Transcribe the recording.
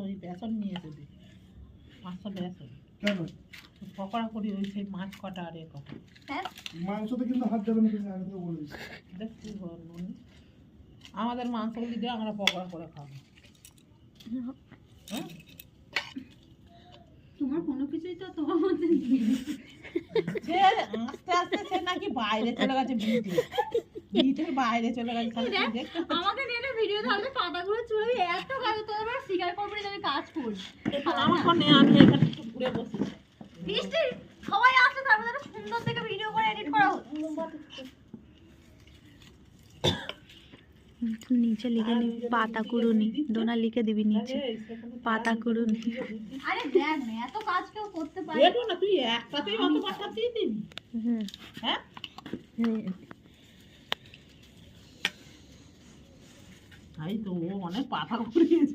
ওই বেসন নিয়ে দেবে, 500 বেসন কেন পকোড়া করি, ওই সেই মাছ কটা আর এ কটা। মাংসতে কিন্তু হাত দেবে না, তুমি আগে বলে দিচ্ছি। দেখ কি নুন, আমাদের মাংসগুলি দিয়ে আমরা পকোড়া করে খাবো। হ্যাঁ তোমার কোনো কিছুই তো তোমার মধ্যে সে আস্তে আস্তে সে নাকি বাইরে চলে গেছে, বিটের বাইরে চলে গেছে। আমাকে নিয়ে ভিডিও তাহলে পাতাগুলো চুলে এত কাজ তো আমরা স্বীকার করবো না যে আমি কাজ করি। আমার ফোনে আমি এখানে একটু ঘুরে বসেছি। বৃষ্টি সবাই আসলে তারপরে একটা সুন্দর থেকে ভিডিও করে এডিট করা হতো। নিচে লিখে নিবি পাতা কুড়ুনি, ডোনা লিখে দিবি নিচে পাতা কুড়ুনি। আরে দেখ না এত কাজ কেউ করতে পারে দেখো না, তুই একটাতেই অত বাটা দিয়ে দিবি। হ্যাঁ তাই তো, ও অনেক পাতা করিয়েছে।